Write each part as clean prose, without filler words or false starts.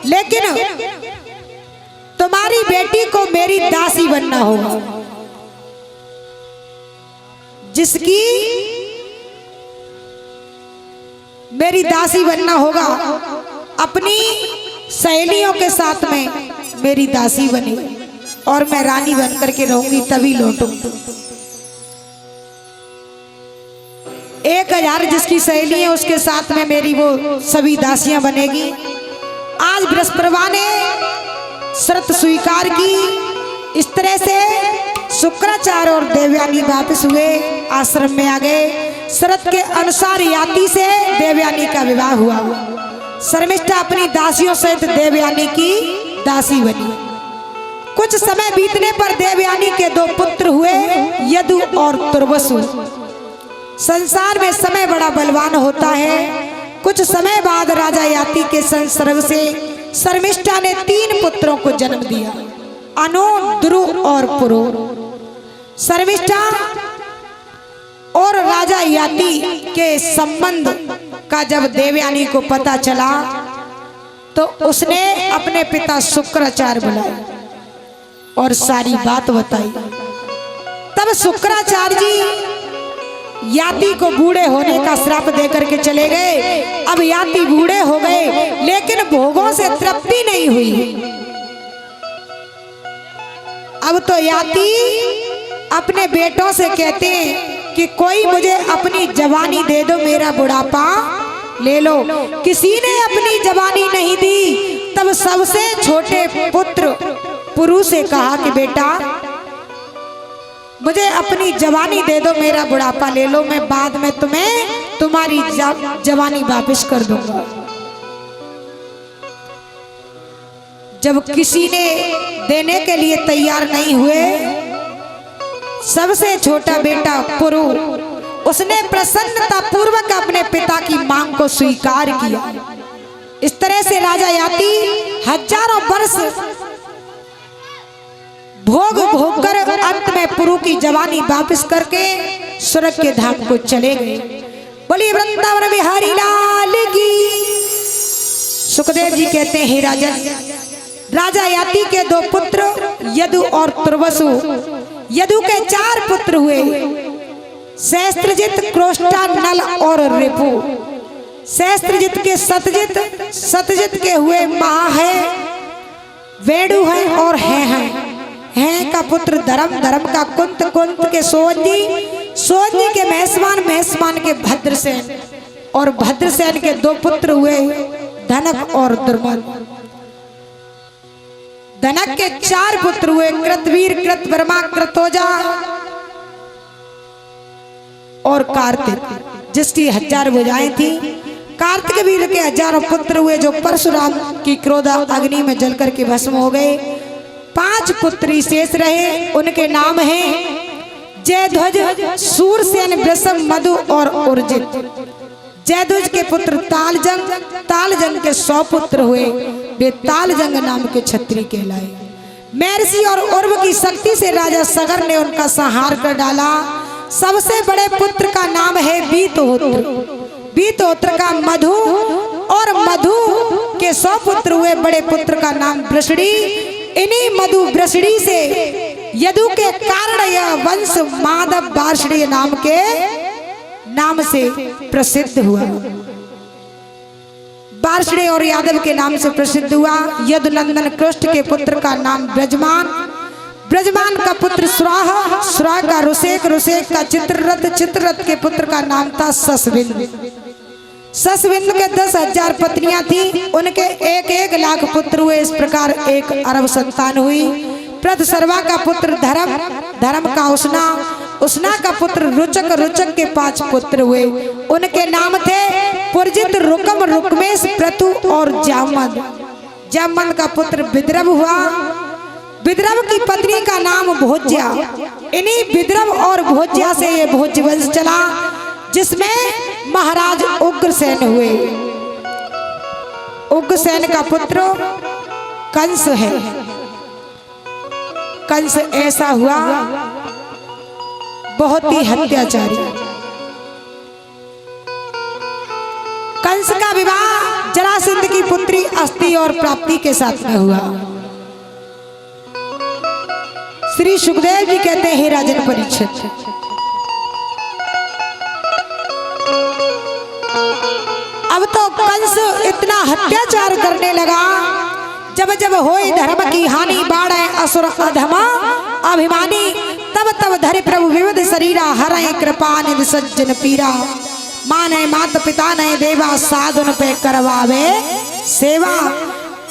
लेकिन तुम्हारी बेटी को मेरी दासी बनना होगा। जिसकी मेरी दासी बनना होगा, अपनी सहेलियों के साथ में मेरी दासी बनी और मैं रानी बन करके रहूंगी, तभी लौटूंगी। 1000 जिसकी सहेली है उसके साथ में मेरी वो सभी दासियां बनेगी। आज बृहस्पति ने शर्त स्वीकार की। इस तरह से शुक्राचार्य और देवयानी वापस हुए, आश्रम में आ गए। शर्त के अनुसार याति से देवयानी का विवाह हुआ। शर्मिष्ठा अपनी दासियों सहित देवयानी की दासी बनी। कुछ समय बीतने पर देवयानी के 2 पुत्र हुए, यदु और तुर्वसु। संसार में समय बड़ा बलवान होता है। कुछ समय बाद राजा याति के संसर्ग से शर्मिष्ठा ने 3 पुत्रों को जन्म दिया, अनु, ध्रुव और पुरु। शर्मिष्ठा और राजा याति के संबंध का जब देवयानी को पता चला तो उसने अपने पिता शुक्राचार्य बुलाए और सारी बात बताई। तब शुक्राचार्य जी याति को बूढ़े होने का श्राप देकर के चले गए। अब याति बूढ़े हो गए, लेकिन भोगों से तृप्ति नहीं हुई। अब तो याति अपने बेटों से कहते हैं कि कोई मुझे अपनी जवानी दे दो, मेरा बुढ़ापा ले लो। किसी ने अपनी जवानी नहीं दी। तब सबसे छोटे पुत्र पुरु से कहा कि बेटा मुझे अपनी जवानी दे दो, मेरा बुढ़ापा ले लो, मैं बाद में तुम्हें तुम्हारी जवानी वापस कर दूंगा। जब किसी ने देने के लिए तैयार नहीं हुए, सबसे छोटा बेटा पुरु, उसने प्रसन्नता पूर्वक अपने पिता की मांग को स्वीकार किया। इस तरह से राजा याति हजारों वर्ष भोग भोग कर अंत में पुरु की जवानी वापस करके स्वर्ग के धाम को चले गए। बोलिए वृंदावन बिहारी लाल की। सुखदेव जी कहते हैं, राजन, राजा याति के 2 पुत्र यदु और तुर्वसु। यदु के 4 पुत्र हुए, सहस्त्रजित, क्रोष्टा, नल और रिपु। सहस्त्रजित के सतजित, सतजित के हुए महा है, वेणु है और है का पुत्र धर्म, धर्म का कुंत, कुंत के सोवंजी, सोवंजी के मेहसमान, मेहसमान के भद्रसेन और भद्रसेन के 2 पुत्र हुए, धनक और दुर्मद। धनक के 4 पुत्र हुए, कृतवीर, कृतवर्मा, कृतोजा और कार्तिक, जिसकी 1000 भुजाएं थी। कार्तिक वीर के 1000 पुत्र हुए, जो परशुराम की क्रोध अग्नि में जलकर के भस्म हो गए। 5 पुत्री शेष रहे, उनके नाम हैं जयध्वज, सूरसेन, वृषभ, मधु और उर्जित। जयध्वज के पुत्र तालजंग, तालजंग के 100 पुत्र हुए, वे तालजंग नाम के क्षत्रिय कहलाए। महर्षि और उर्व की शक्ति से राजा सगर ने उनका संहार कर डाला। सबसे बड़े पुत्र का नाम है बीतहोत्र, बीतहोत्र का मधु और मधु के 100 पुत्र हुए, बड़े पुत्र का नाम वृषणी। इन्हीं मधु वृषणी से यदु के कारण यह वंश माधव वार्षणीय नाम से प्रसिद्ध हुआ। वार्षणेय और यादव के नाम से प्रसिद्ध हुआ। यदुनंदन कृष्ण के पुत्र का नाम ब्रजमान, ब्रजमान का पुत्र सुराह, सुराह का रुसेक, रुसेक का चित्ररथ, चित्ररथ के पुत्र का नाम था ससविंद। ससविंद के 10,000 पत्नियां थी, उनके 1-1 लाख पुत्र हुए। इस प्रकार 1 अरब संतान हुई। प्रथसर्वा का पुत्र धर्म, धर्म का उष्णा, उष्णा का पुत्र रुचक, रुचक के 5 पुत्र हुए। उनके नाम थे पुरजित, रुकम, रुकमेश, प्रतु और जामद। जामद का पुत्र विद्रव हुआ। विद्रव की पत्नी का नाम भोज्या। इन्हीं विद्रव और भोज्या से ये भोज्य वंश चला, जिसमें महाराज उग्रसेन हुए। उग्रसेन का पुत्र कंस है। कंस ऐसा हुआ बहुत ही हत्याचारी। कंस कंस का विवाह जरासंध की पुत्री अस्ति और प्राप्ति के साथ में हुआ। श्री सुखदेव जी कहते हैं, हे राजन परीक्षित, अब तो कंस इतना अत्याचार करने लगा, जब जब होई धर्म की हानि, बाढ़े असुर अधमा अभिमानी, तब तब धरे प्रभु विविध शरीरा, हरे कृपा निधि सज्जन पीरा, माने मात पिता ने देवा, साधुन पे करवावे सेवा,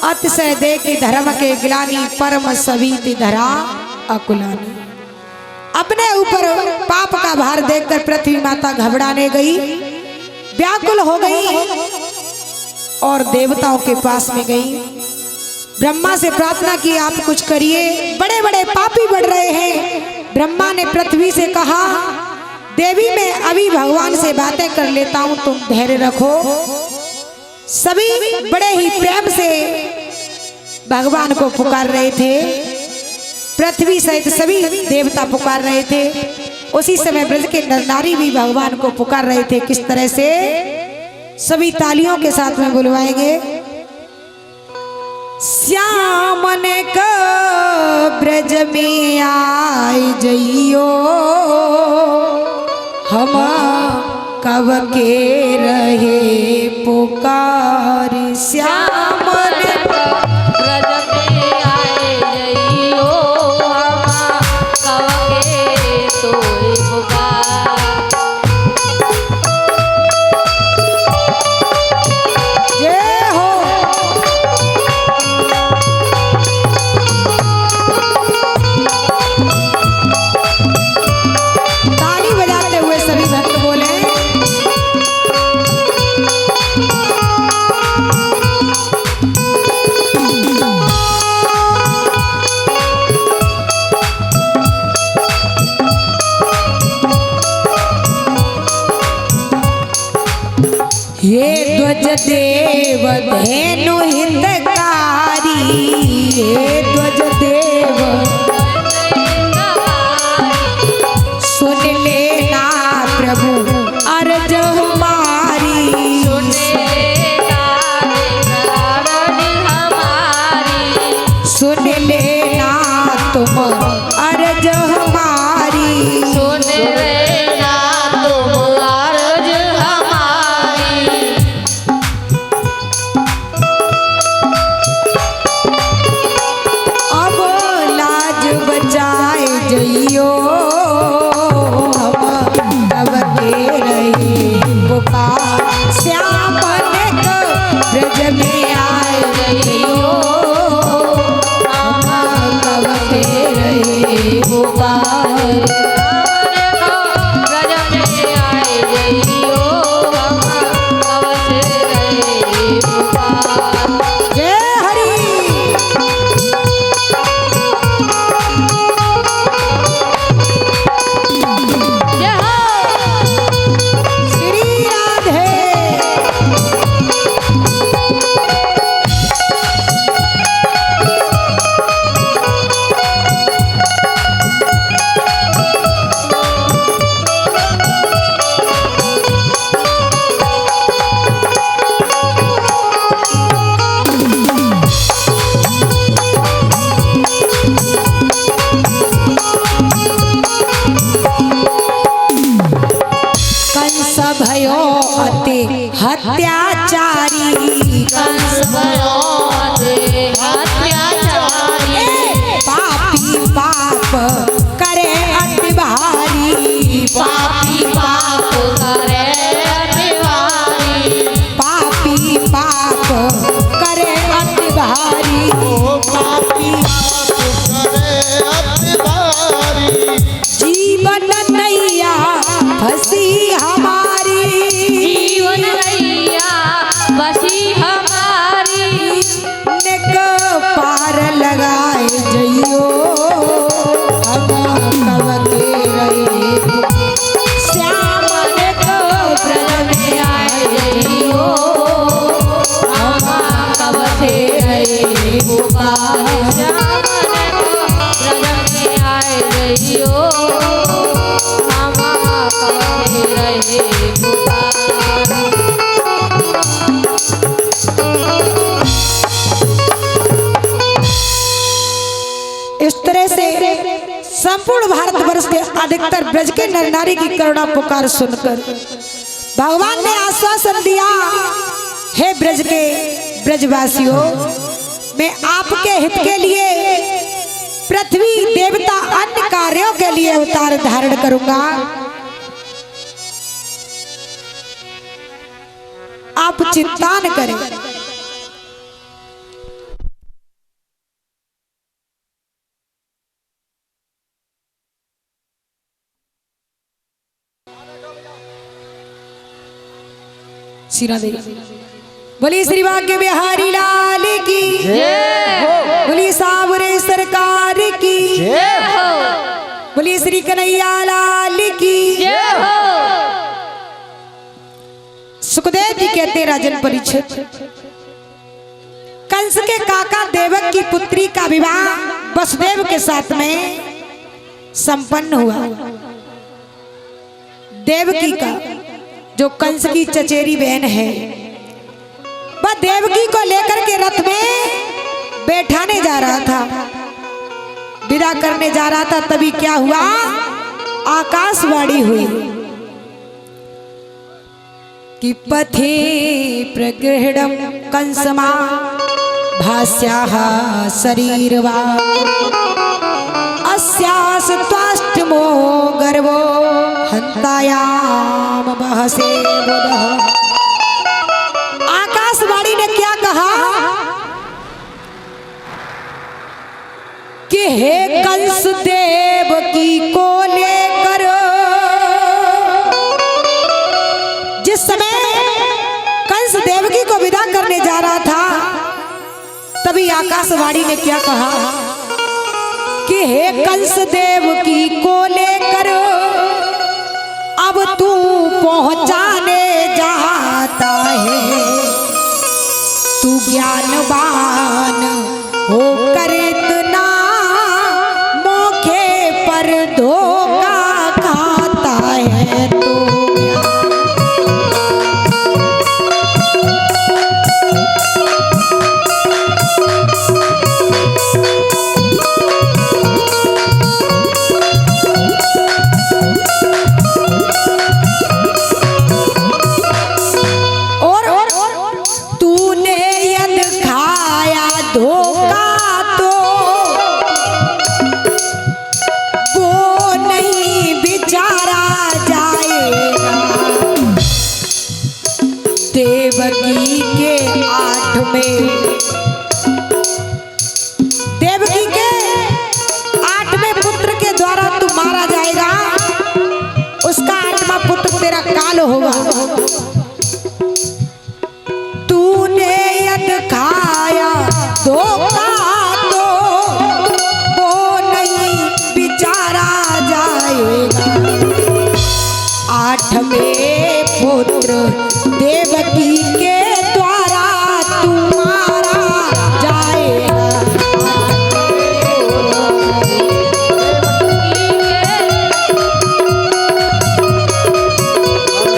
अतिशय देखी धर्म के गिलानी, परम सवीति धरा अकुलानी। अपने ऊपर पाप का भार देखकर पृथ्वी माता घबराने गई, व्याकुल हो गई और देवताओं के पास में गई। ब्रह्मा से प्रार्थना की, आप कुछ करिए, बड़े बड़े पापी बढ़ रहे हैं। ब्रह्मा ने पृथ्वी से कहा, देवी मैं अभी भगवान से बातें कर लेता हूं, तुम धैर्य रखो। सभी बड़े ही प्रेम से भगवान को पुकार रहे थे, पृथ्वी सहित सभी देवता पुकार रहे थे। उसी समय ब्रज के नर नारी भी भगवान को पुकार रहे थे। किस तरह से? सभी तालियों के साथ में बुलवाएंगे। श्याम ने ब्रज में आए जइयो, हम कब के रहे पुकार। श्याम ने ब्रज में आए जइयो, हम कब के तोय पुकार। जय हो। ताली बजाते हुए सभी भक्त बोले, हे ध्वज देव धेनु हितकारी, हे ध्वज देव सुन लेना प्रभु अर्ज हमारी। सुन लेना तुम अर्ज हमारी। सुन लेना तुम अर्ज हमारी। अब लाज बचाए जइयो, हम कब के रहे पुकार। श्याम ने ब्रज में आए जइयो, हम कब के रहे पुकार। ब्रज में आए जइयो, हम कब से रहे पुकार। जय हरि। जय हो। श्री राधे। कंस भयो अति हत्याचारी, कंस भयो अति हत्याचारी। पापी पाप करे अति भारी। पापी पाप करे अति भारी। पापी पाप करे अति भारी। पापी करे अति भारी। जीवन नैया फंसी हमारी। जीवन नैया बसी हमारी। निक पार लगाए जइयो, हम कब के रहे। श्याम ने ब्रज में आए जइयो, हम कब से रहे पुकार। श्याम ने ब्रज में आए जइयो, हम कब से रहे पुकार। संपूर्ण भारतवर्ष के अधिकतर ब्रज के नर नारी की करुणा पुकार सुनकर भगवान ने आश्वासन दिया, हे ब्रज के ब्रजवासियों, मैं आपके हित के लिए पृथ्वी देवता अन्य कार्यों के लिए अवतार धारण करूंगा। आप चिंता न करें। सिरा दे बोली श्री भाग्य बिहारी लाल की, बोली सावरे सरकार की, बोली श्री कन्हैया लाल की। सुखदेव जी कहते राजन परीक्षित, कंस के काका देवक की पुत्री का विवाह वसुदेव के साथ में संपन्न हुआ। देवकी का जो कंस की चचेरी बहन है, वह देवकी को लेकर के रथ में बैठाने जा रहा था, विदा करने जा रहा था। तभी क्या हुआ, आकाशवाणी हुई कि पथे प्रगृहणं कंसमा भास्याः शरीरवा अस्यास त्वाष्टमो गर्वो हंतायाम बहसे बुधः। आकाशवाणी ने क्या कहा कि हे कंस देवकी को लेकर, जिस समय कंस देवकी को विदा करने जा रहा था, तभी आकाशवाणी ने क्या कहा कि हे कंस देवकी को लेकर अब तू पहुंचाने जाता है, तू ज्ञानवान होकर इतना मौके पर धोखा खाता है तू। देवकी के 8 में, देवकी के 8वें पुत्र के द्वारा तू मारा जाएगा, उसका 8वां पुत्र तेरा काल होगा। तूने यद खाया धोखा तो वो नहीं बिचारा जाएगा। 8वें पुत्र देवकी के द्वारा तुम्हारा जाएगा।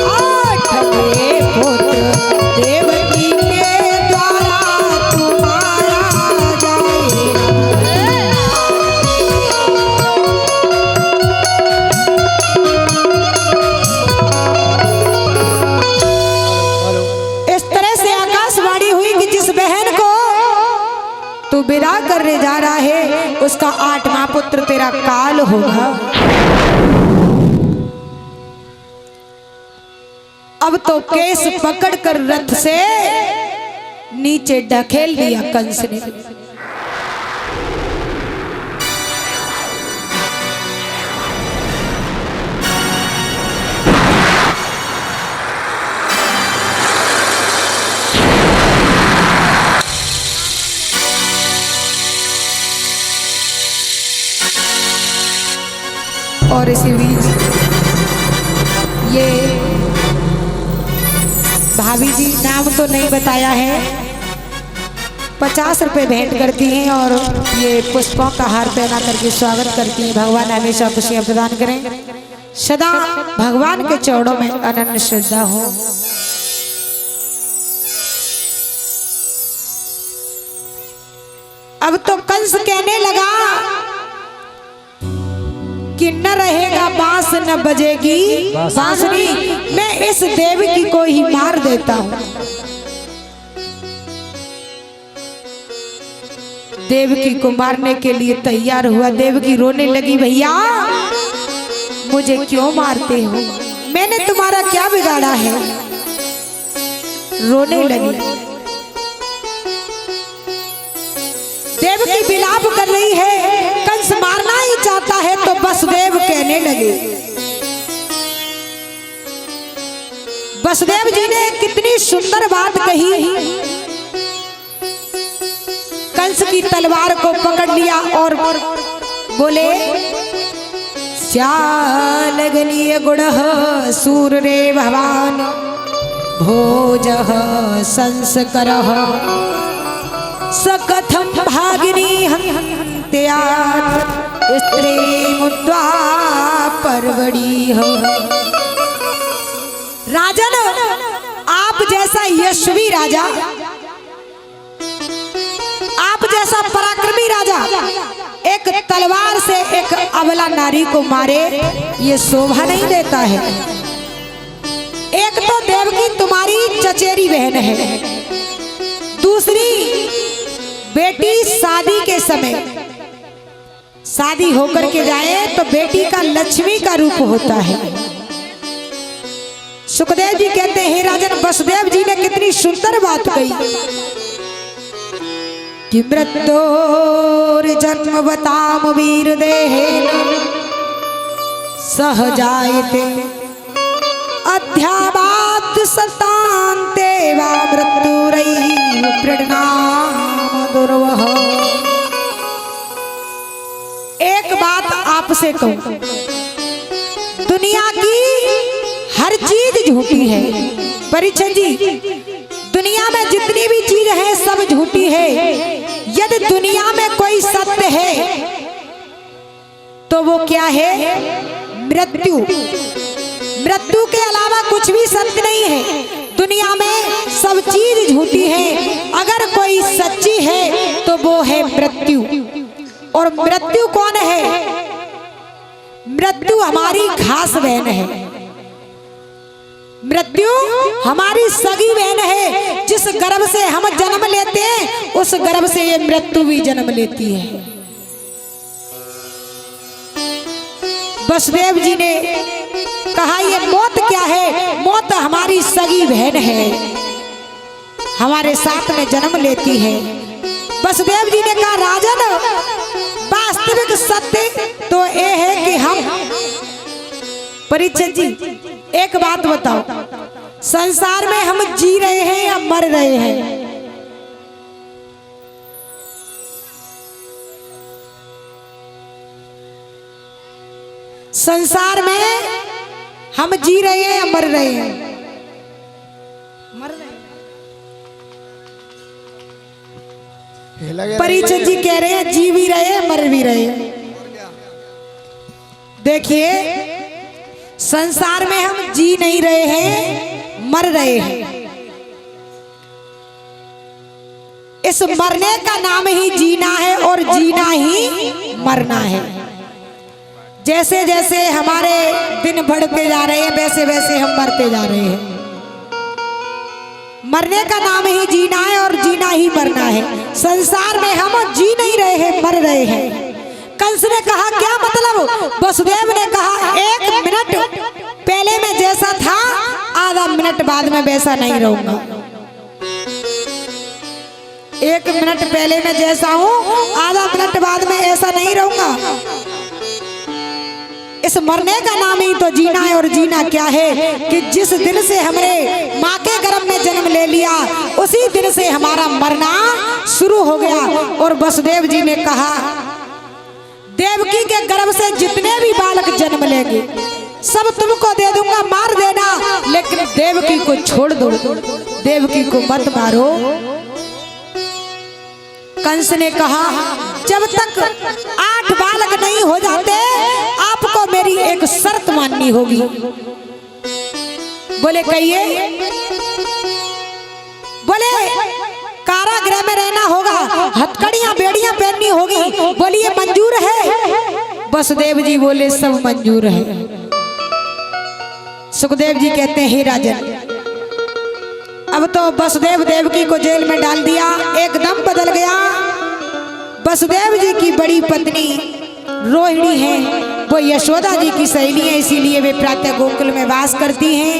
आठवें पुत्र देवकी के द्वारा तुम्हारा जाएगा। तू विदा करने जा रहा है, उसका 8वां पुत्र तेरा काल होगा। अब तो केस पकड़कर रथ से नीचे ढकेल दिया कंस ने। और इसी बीच ये भाभी जी, नाम तो नहीं बताया है, 50 रुपए भेंट करती हैं और ये पुष्पों का हार पहना करके स्वागत करती हैं। भगवान हमेशा खुशियां प्रदान करें, सदा भगवान के चरणों में अनन्य श्रद्धा हो। अब तो कंस कहने लगा कि न रहेगा बांस न बजेगी बांसुरी, मैं इस देवकी को ही मार देता हूँ। देवकी को मारने के लिए तैयार हुआ। देवकी रोने लगी, भैया मुझे क्यों मारते हो, मैंने तुम्हारा क्या बिगाड़ा है। रोने लगी। देवकी विलाप कर रही है, कंस मारना ही चाहता है। तो वसुदेव कहने लगे। वसुदेव जी ने कितनी सुंदर बात कही। कंस की तलवार को पकड़ लिया और बोले, स्यालगनीय गुणः सूर रे भवान भोजः संस्करः सकथम भागिनी हन्त्यात् स्त्री मुद्वा परवड़ी। राजन, आप जैसा यशस्वी राजा, आप जैसा पराक्रमी राजा एक तलवार से एक अबला नारी को मारे, ये शोभा नहीं देता है। एक तो देवकी तुम्हारी चचेरी बहन है, दूसरी बेटी शादी के समय शादी होकर के जाए तो बेटी का लक्ष्मी का रूप होता है। सुखदेव जी कहते हैं, राजन वसुदेव जी ने कितनी सुंदर बात कही कि मृत्योर जन्म बताम वीर देहेन सहजायते अध्यावात सतान्ते वा मृत्युरैव प्रणाम दुर्वह। एक बात आपसे कहूं, दुनिया की हर चीज झूठी है। परीक्षण जी, दुनिया में जितनी भी चीज है सब झूठी है। यदि दुनिया में कोई सत्य है तो वो क्या है? मृत्यु। मृत्यु के अलावा कुछ भी सत्य नहीं है। दुनिया में सब चीज झूठी है, अगर कोई सच्ची है तो वो है मृत्यु। और मृत्यु कौन है? मृत्यु हमारी खास बहन है। मृत्यु हमारी सगी बहन है। जिस गर्भ से हम जन्म लेते हैं उस गर्भ से ये मृत्यु भी जन्म लेती है। वसुदेव जी ने कहा, ये मौत क्या है? मौत हमारी सगी बहन है, हमारे साथ में जन्म लेती है। वसुदेव जी ने कहा, राजन वास्तविक सत्य तो ये है कि हम, परीक्षित जी एक बात बताओ, संसार में हम जी रहे हैं या मर रहे हैं? संसार में हम जी रहे हैं या मर रहे हैं? मर रहे हैं। परीक्षित जी कह रहे हैं जी भी रहे हैं मर भी रहे हैं। देखिए, संसार में हम जी नहीं रहे हैं, मर रहे हैं। इस मरने का नाम ही जीना है और जीना ही मरना है। जैसे जैसे हमारे दिन बढ़ते जा रहे हैं वैसे वैसे हम मरते जा रहे हैं। मरने का नाम ही जीना है और जीना ही मरना है। संसार में हम जी नहीं रहे हैं, मर रहे हैं। कंस ने कहा, क्या मतलब? वसुदेव ने कहा, 1 मिनट पहले मैं जैसा था आधा मिनट बाद में वैसा नहीं रहूंगा। 1 मिनट पहले मैं जैसा हूं आधा मिनट बाद में ऐसा नहीं रहूंगा। इस मरने का नाम ही तो जीना है। और जीना क्या है कि जिस दिन से हमने माँ के गर्भ में जन्म ले लिया उसी दिन से हमारा मरना शुरू हो गया। और वसुदेव जी ने कहा, देवकी के गर्भ से जितने भी बालक जन्म लेंगे सब तुमको दे दूंगा, मार देना, लेकिन देवकी को छोड़ दो, देवकी को मत मारो। कंस ने कहा, जब तक 8 बालक नहीं हो जाते आपको मेरी एक शर्त माननी होगी। बोले कहिए। बोले कारागृह में रहना होगा, हथकड़ियां बेड़ियां पहननी होगी। बोलिए मंजूर है? वसुदेव जी बोले सब मंजूर है। सुखदेव जी कहते हैं हे राजन, अब तो वसुदेव देवकी को जेल में डाल दिया, एकदम बदल गया। वसुदेव जी की बड़ी पत्नी रोहिणी है, वो यशोदा जी की सहेली है, इसीलिए वे प्रातः गोकुल में वास करती हैं।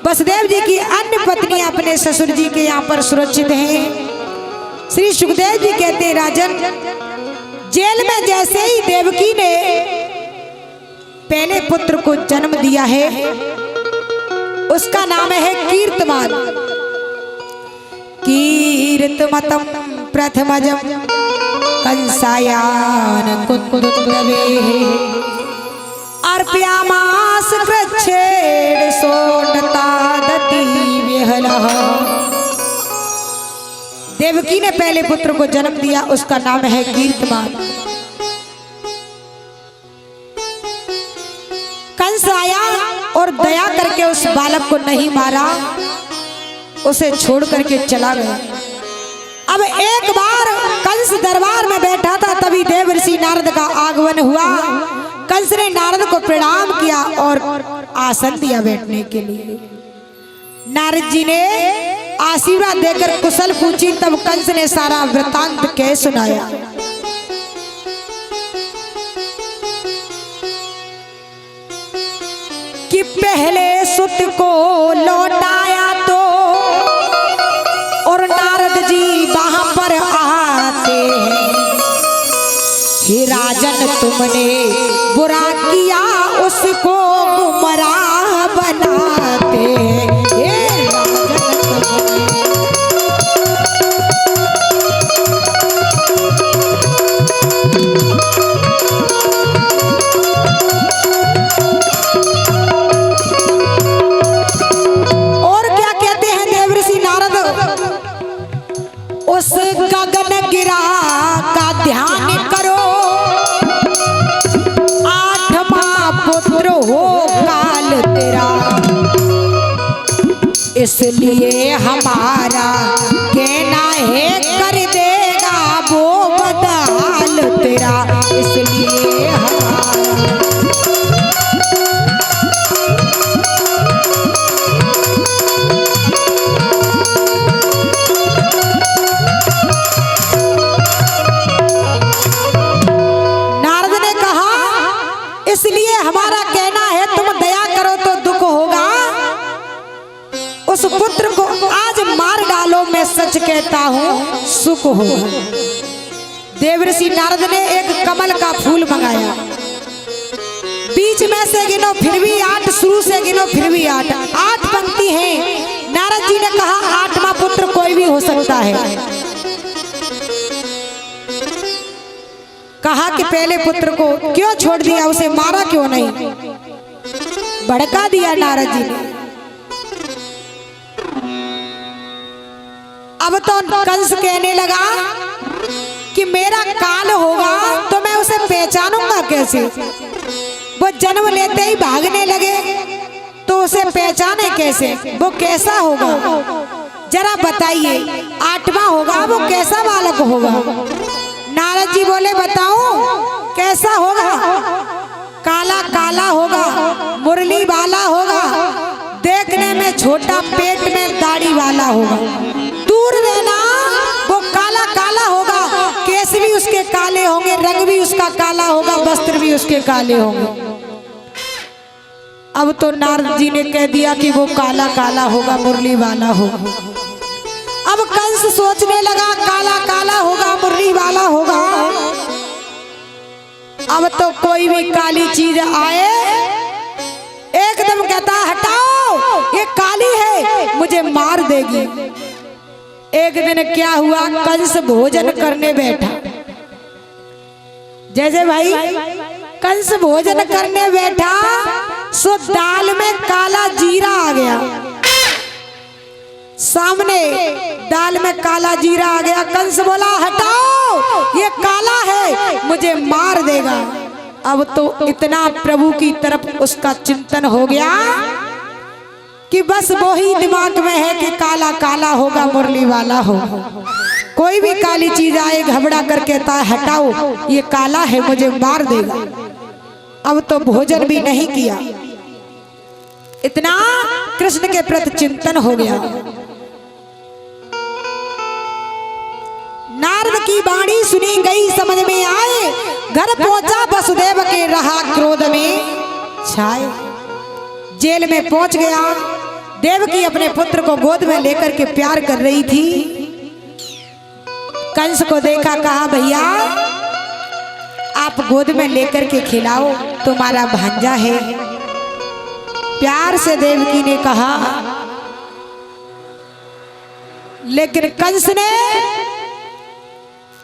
वसुदेव जी की अन्य पत्नियां अपने ससुर जी के यहाँ पर सुरक्षित हैं। श्री सुखदेव जी कहते हैं राजन, जेल में जैसे ही देवकी ने पहले पुत्र को जन्म दिया है, उसका नाम है कीर्तमान। कीर्तमतम प्रथमजम कंसायान कुंदवे अर्प्यामास कृच्छेद सोनतादति विहलः। देवकी ने पहले पुत्र को जन्म दिया, उसका नाम है कीर्तमान। कंस आया और दया करके उस बालक को नहीं मारा, उसे छोड़ करके चला गया। अब एक बार कंस दरबार में बैठा था, तभी देवर्षि नारद का आगमन हुआ। कंस ने नारद को प्रणाम किया और आसन दिया बैठने के लिए। नारद जी ने आशीर्वाद देकर कुशल पूछी, तब कंस ने सारा वृतांत कह सुनाया। कि पहले सुत को लौटाया तो और नारद जी वहां पर आते हैं। हे राजन तुमने बुरा किया, उसको गुमराह बनाते हैं। हे राजन और क्या कहते हैं देवर्षि नारद, उस गगन गिरा का ध्यान करो, पुत्र हो काल तेरा, इसलिए हमारा कहना है कर देगा वो बदहाल तेरा, इसलिए हमारा। नारद ने कहा इसलिए हमारा कहना है तुम दया करो तो दुख होगा, उस पुत्र को आज मार डालो, मैं सच कहता हूं सुख होगा। देवर्षि नारद ने एक कमल का फूल मंगाया, बीच में से गिनो फिर भी 8, शुरू से गिनो फिर भी 8, 8 पंक्ति है। नारद जी ने कहा 8वां पुत्र कोई भी हो सकता है। कहा कि पहले पुत्र को क्यों छोड़ दिया, उसे मारा क्यों नहीं, भड़का दिया नारद जी ने। अब तो कंस कहने लगा कि मेरा काल होगा तो मैं उसे पहचानूंगा कैसे। वो जन्म लेते ही भागने लगे तो उसे पहचाने कैसे, वो कैसा होगा जरा बताइए। 8वां होगा, वो कैसा बालक होगा। नारद जी बोले बताऊं कैसा होगा। काला काला होगा, मुरली वाला होगा, देखने में छोटा, पेट में दाढ़ी वाला होगा। दूर रहना, वो काला काला होगा, केस भी उसके काले होंगे, रंग भी उसका काला होगा, वस्त्र भी उसके काले होंगे। अब तो नारद जी ने कह दिया कि वो काला काला होगा, मुरली वाला होगा। अब कंस सोचने लगा काला काला होगा, मुरली वाला होगा। अब तो कोई भी काली चीज आए एकदम कहता हटाओ, ये काली है, मुझे मार देगी। एक दिन क्या हुआ, कंस भोजन करने बैठा। जैसे भाई कंस भोजन करने बैठा, सो दाल में काला जीरा आ गया। सामने दाल में काला जीरा आ गया। कंस बोला हटाओ, ये काला है, मुझे मार देगा। अब तो इतना प्रभु की तरफ उसका चिंतन हो गया कि बस वो ही दिमाग में है कि काला काला होगा, मुरली वाला होगा। कोई भी काली चीज आए घबरा कर कहता है हटाओ, ये काला है, मुझे मार देगा। अब तो भोजन भी नहीं किया। इतना कृष्ण के प्रति चिंतन हो गया। नारद की वाणी सुनी गई, समझ में आए, घर पहुंचा वसुदेव के रहा क्रोध में छाए। जेल में पहुंच गया। देवकी अपने पुत्र को गोद में लेकर के प्यार कर रही थी। कंस को देखा, कहा भैया आप गोद में लेकर के खिलाओ, तुम्हारा भांजा है। प्यार से देवकी ने कहा, लेकिन कंस ने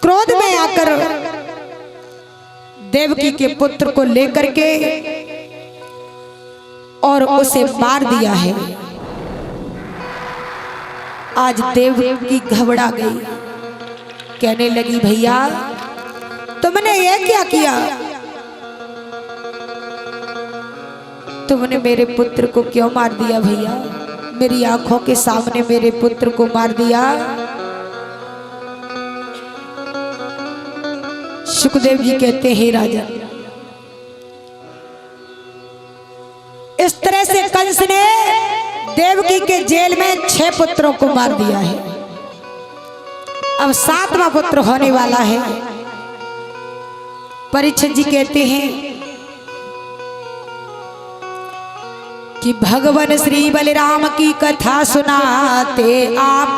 क्रोध में आकर देवकी के पुत्र को लेकर के और उसे मार दिया है। आज देवकी घबरा गई, कहने लगी भैया तुमने ये क्या किया? तुमने मेरे पुत्र को क्यों मार दिया भैया? मेरी आंखों के सामने मेरे पुत्र को मार दिया। सुखदेव जी कहते हैं राजा, इस तरह से कंस ने देवकी के जेल में 6 पुत्रों को मार दिया है। अब 7वां पुत्र होने वाला है। परीक्षित जी कहते हैं कि भगवान श्री बलराम की कथा सुनाते आप,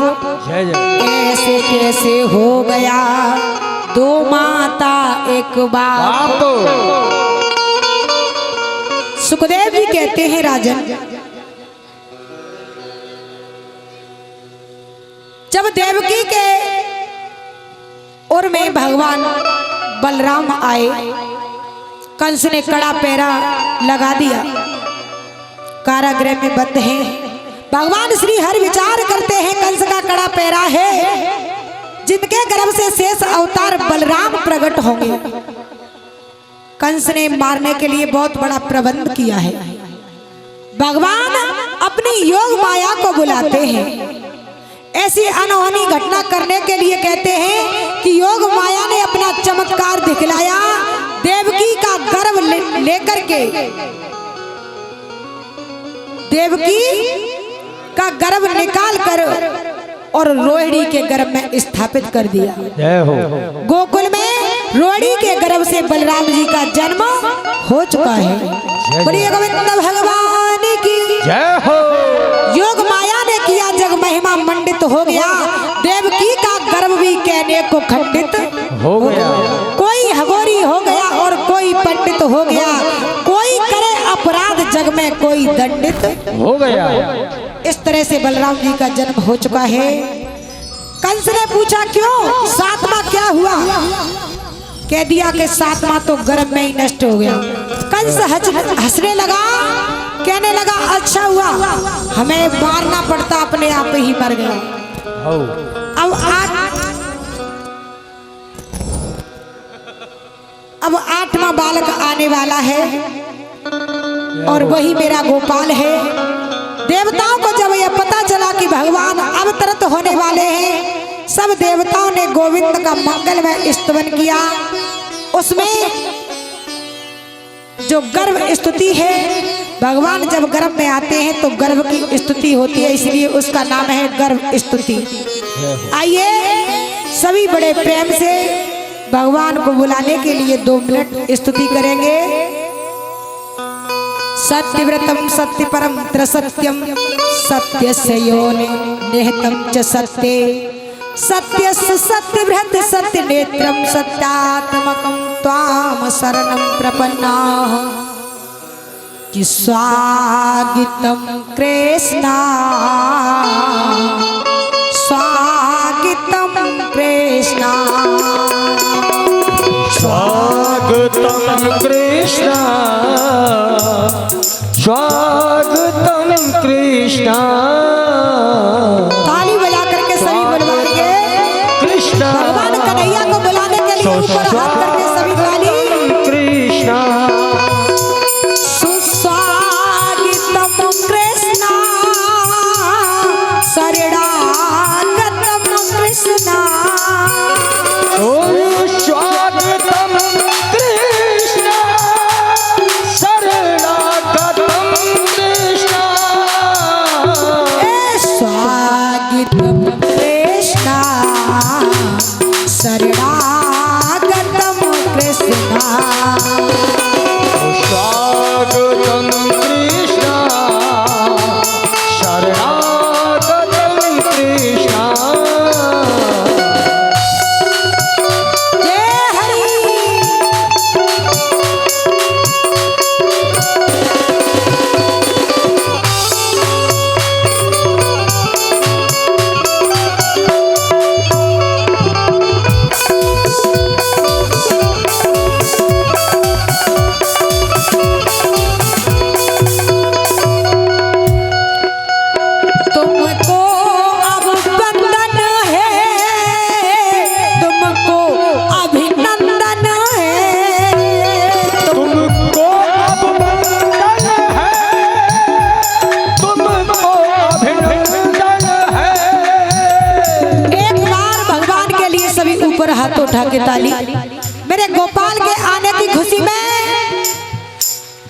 ऐसे कैसे हो गया 2 माता एक बाप। सुखदेव जी कहते हैं राजन, जब देवकी के और में भगवान बलराम आए, कंस ने कड़ा पैरा लगा दिया, कारागृह में बंद हैं। भगवान श्री हरि विचार करते हैं कंस का कड़ा पैरा है, जिनके गर्भ से शेष अवतार बलराम प्रकट होंगे। कंस ने मारने के लिए बहुत बड़ा प्रबंध किया है। भगवान अपनी योग माया को बुलाते हैं, ऐसी अनहोनी घटना करने के लिए कहते हैं कि योग माया ने अपना चमत्कार दिखलाया। देवकी का गर्भ लेकर के देवकी का गर्भ निकाल कर और रोहिणी के गर्भ में स्थापित कर दिया। जय हो। गोकुल में रोहिणी के गर्भ से बलराम जी का जन्म हो चुका है। बोलिए गोविंद भगवान की जय हो। योग माया ने किया, जग महिमा मंडित हो गया। देवकी का गर्भ भी कहने को खंडित हो गया। कोई हगोरी हो गया और कोई पंडित हो गया। कोई करे अपराध जग में कोई दंडित हो गया। इस तरह से बलराम जी का जन्म हो चुका है। कंस ने पूछा क्यों 7वां क्या हुआ? कह दिया कि 7वां तो गर्भ में ही नष्ट हो गया। कंस हंसने लगा, कहने लगा अच्छा हुआ, हमें मारना पड़ता, अपने आप ही मर गया। अब 8वां बालक आने वाला है और वही मेरा गोपाल है। देवताओं को जब यह पता चला कि भगवान अवतरित होने वाले हैं, सब देवताओं ने गोविंद का मंगलमय स्तवन किया। उसमें जो गर्भ स्तुति है, भगवान जब गर्भ में आते हैं तो गर्भ की स्तुति होती है, इसलिए उसका नाम है गर्भ स्तुति। आइए सभी बड़े प्रेम से भगवान को बुलाने के लिए 2 मिनट स्तुति करेंगे। सत्यव्रतम सत्य परम त्रिसत्यम, सत्यस्य योनि निहितम च सत्ये, सत्यस्य सत्यव्रत सत्य नेत्रम, सत्यात्मकं त्वाम शरणं प्रपन्नाः। कि स्वागतम कृष्णा, स्वागतम कृष्णा, स्वागतम कृष्णा, स्वागतम कृष्णा। ताली बजा करके सभी बुलवाएंगे कृष्णा। भगवान कन्हैया को बुलाने के लिए ऊपर हाथ करके सभी ताली। कृष्णा। सुस्वागतम कृष्णा, शरणागतम कृष्णा। ओम स्वागतम कृष्णा, हाथ उठा के ताली। मेरे गोपाल के आने की खुशी में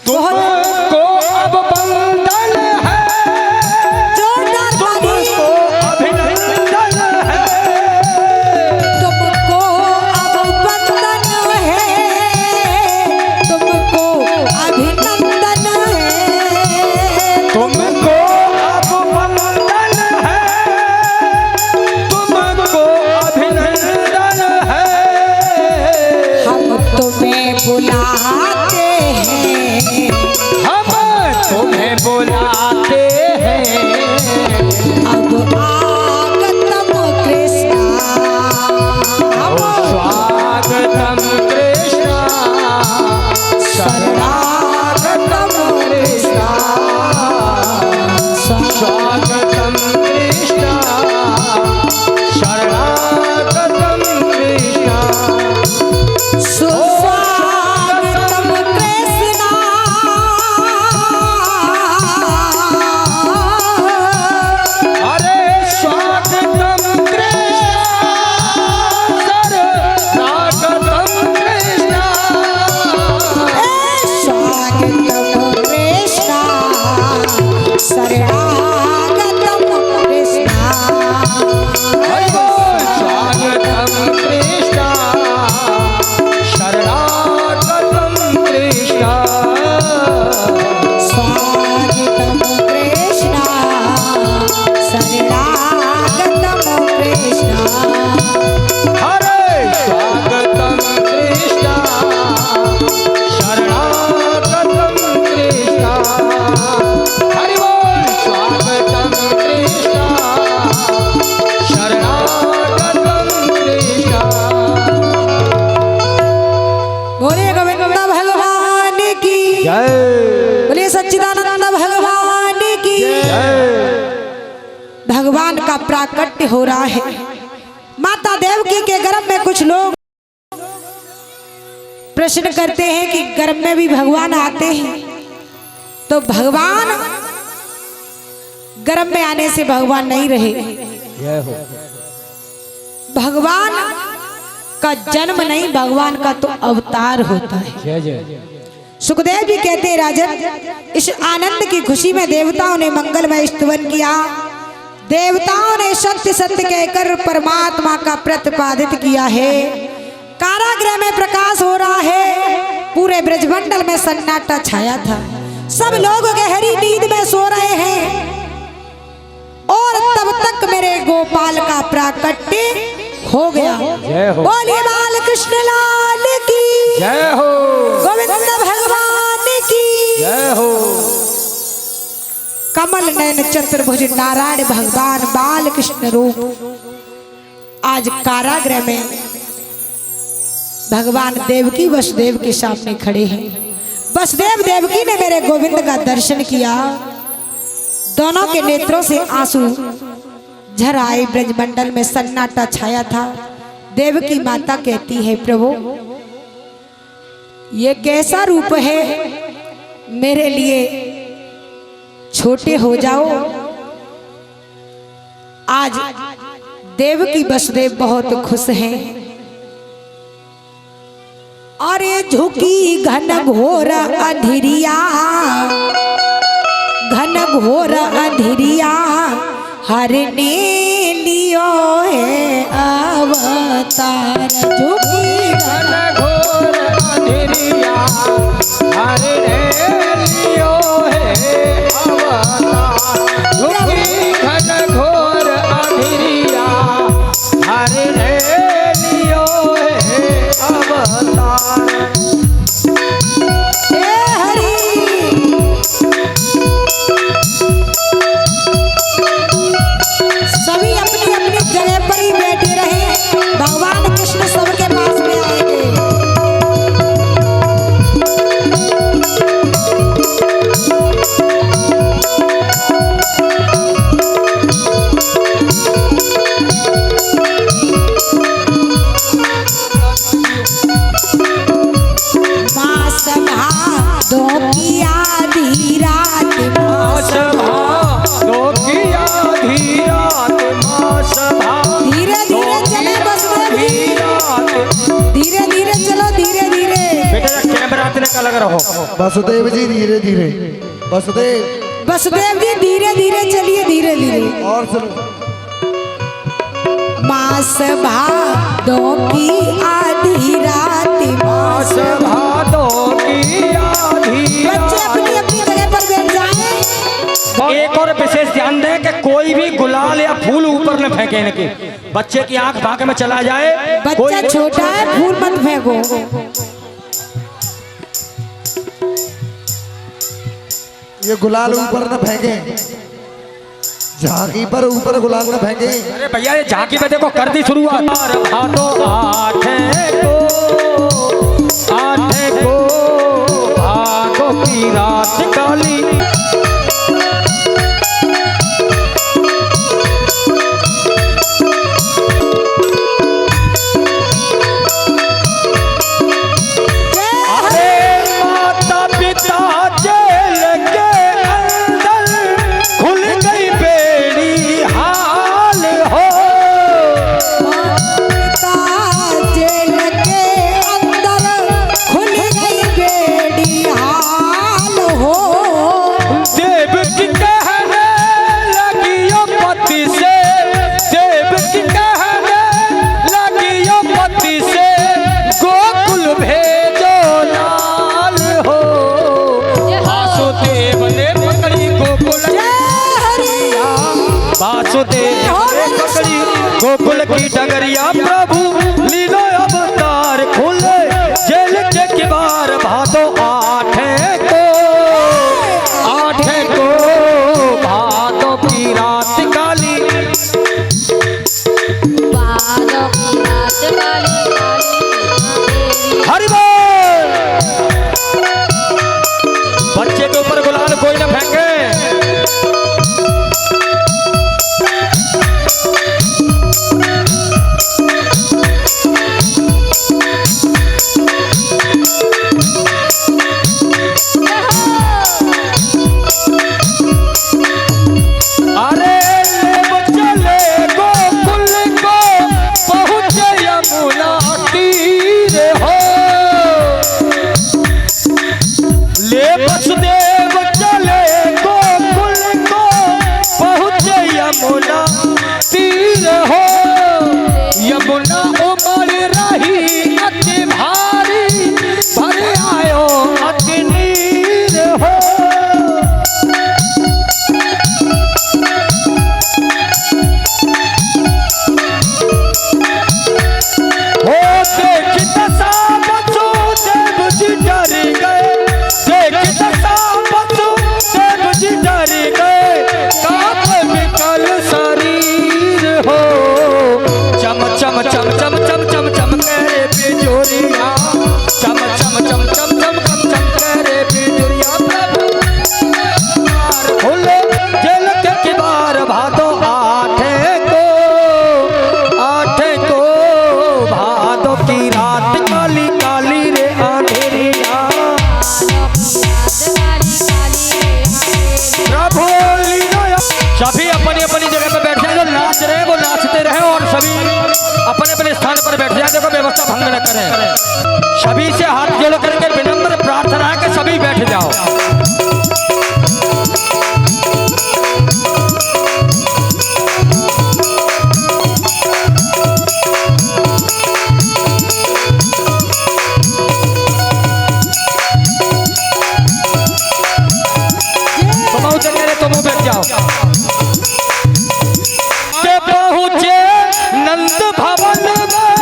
तुमको अब बंधन है, जोरदार ताली। तुमको अभिनंदन है, तुमको अब वंदन है, तुमको अभिनंदन है, तुमको अब बंधन है, तुमको अभिनंदन है। हम तुम्हें बुलाते हैं, हम तुम्हें बुलाते हैं, अब आगतम कृष्णा, हम स्वागतम कृष्णा, शरणागतम कृष्णा, स्वागतम कृष्णा, शरणागतम कृष्णा। सुस्वागतम कृष्णा, अरे स्वागतम कृष्णा, शरणागतम कृष्णा। स्वागतम कृष्णा, शरणागतम कृष्णा। हरि बोल। स्वागतम कृष्णा, शरणागतम कृष्णा। स्वागतम कृष्णा, शरणागतम कृष्णा। हरे स्वागतम कृष्णा, शरणागतम कृष्णा। हरि बोल। स्वागतम कृष्णा, शरणागतम कृष्णा। बोले गोविंद भगवान की, जय बोले सच्चिदानंद भगवान की। भगवान का प्राकट्य हो रहा है। माता देवकी के गर्भ में कुछ लोग प्रश्न करते हैं कि गर्भ में भी भगवान आते हैं, तो भगवान गर्भ में आने से भगवान नहीं रहे। जय हो। भगवान का जन्म नहीं, भगवान का तो अवतार होता है। जय जय। सुखदेव जी कहते हैं राजन, इस आनंद की खुशी में देवताओं ने मंगलमय स्तवन किया। देवताओं ने सत्य सत्य कहकर परमात्मा का प्रतिपादित किया है। कारागृह में प्रकाश हो रहा है। पूरे ब्रजमंडल में सन्नाटा छाया था। सब लोग गहरी नींद में सो रहे हैं और तब तक मेरे गोपाल का प्राकट्य हो गया। जय हो। बोलिए बाल कृष्ण लाल की, जय हो। गोविंद भगवान की। जय हो। कमल नयन चतुर्भुज नारायण भगवान बाल कृष्ण रूप आज कारागृह में भगवान देवकी वसुदेव के सामने खड़े हैं। वसुदेव देवकी ने मेरे गोविंद का दर्शन किया। दोनों के नेत्रों से आंसू झर आए। ब्रजमंडल में सन्नाटा छाया था। देवकी माता कहती है, प्रभु ये कैसा रूप है, मेरे लिए छोटे हो जाओ। आज देवकी वसुदेव बहुत खुश हैं और ये झुकी घन घोर अंधिरिया, घन घोर अंधिरिया हरने लियो है अवतार। झुकी घन घोर अंधेरिया हरने लियो है अवतार। झुकी घन घोर अंधेरिया हरने लियो है अवतार। हे हरि, सभी अपनी अपनी जगह पर ही बैठे रहे। भगवान कृष्ण सबके पास का लग रहा हो। वसुदेव जी धीरे धीरे, वसुदेव वसुदेव जी धीरे धीरे चलिए, धीरे धीरे। और सुनो। मास भादो की आधी रात, मास भादो की आधी बच्चे अपनी अपनी जगह पर बैठ जाएं। एक और विशेष ध्यान दें कि कोई भी गुलाल या फूल ऊपर न फेंके इनके, बच्चे की आंख भाग में चला जाए। बच्चा छोटा है, फूल मत फेंको। ये गुलाल ऊपर न फेंके, झांकी पर ऊपर गुलाल न फेंके। अरे भैया ये झांकी पे देखो कर दी शुरुआत। भादो आठे को भादो की रात काली, गोकुल की डगरिया प्रभु लीलो अवतार खुले जेल के किबार। भादो आठे को भादो की रात काली, भादो की रात काली काली हरि बोल। बच्चे के ऊपर गुलाल कोई न फेंके। वसुदेव चले गोकुल को पहुँचे यमुना तीर हो। यमुना उमड़ रही अति भारी, भर आयो अति नीर हो। देख दशा वसुदेव जी डर गए, देव जी डर गए, कांप विकल शरीर हो। चम चम चम चम चम चम चम करे बिजुरिया, चम चम चम चम चम चम चम करे बिजुरिया। प्रभु खुले जेल के किबार। भादो आठे को भादो की रात काली काली रे अंधेरिया। सभी अपनी अपनी जगह पर बैठ जाए, जो नाच रहे वो नाचते रहे और सभी अपने अपने स्थान पर बैठ जाए। देखो व्यवस्था भंग न करें। सभी से हाथ जोड़ करके विनम्र प्रार्थना है कि सभी बैठ जाओ। तुम बैठ जाओ। के पहुँचे नंद भवन में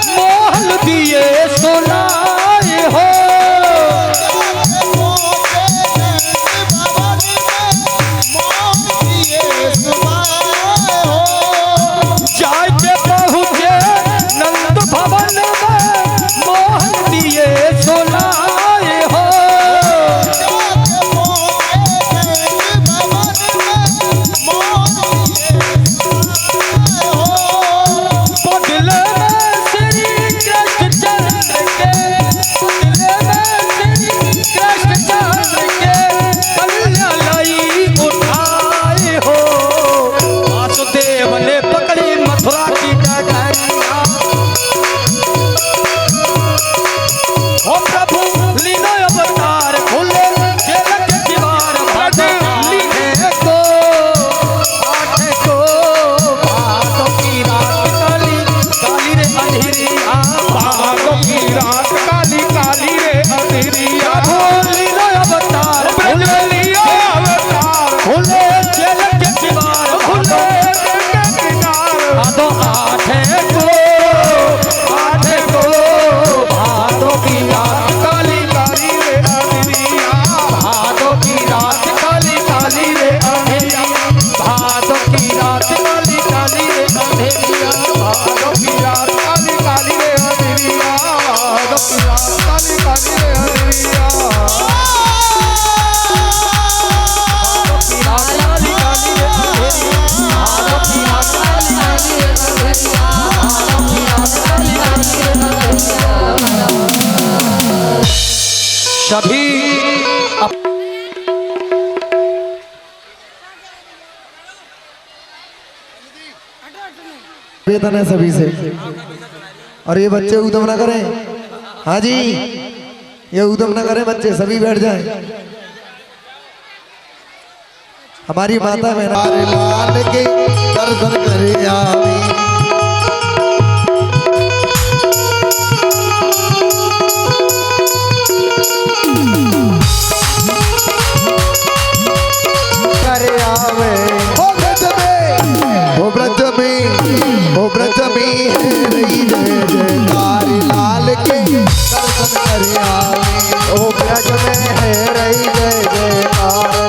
मोहल दिए सुनाए हो। सभी वेतन है सभी से। और ये बच्चे उदम ना करें। हाँ जी, ये उदम ना करें बच्चे, सभी बैठ जाएं। हमारी माता बहना लाल के दर्शन करे आवी। करे आवे हो ब्रज में, हो ब्रज में, हो ब्रज में है रही जय जयकार लाल के दर्शन करे आवे। ओ ब्रज में है रही जय जयकार।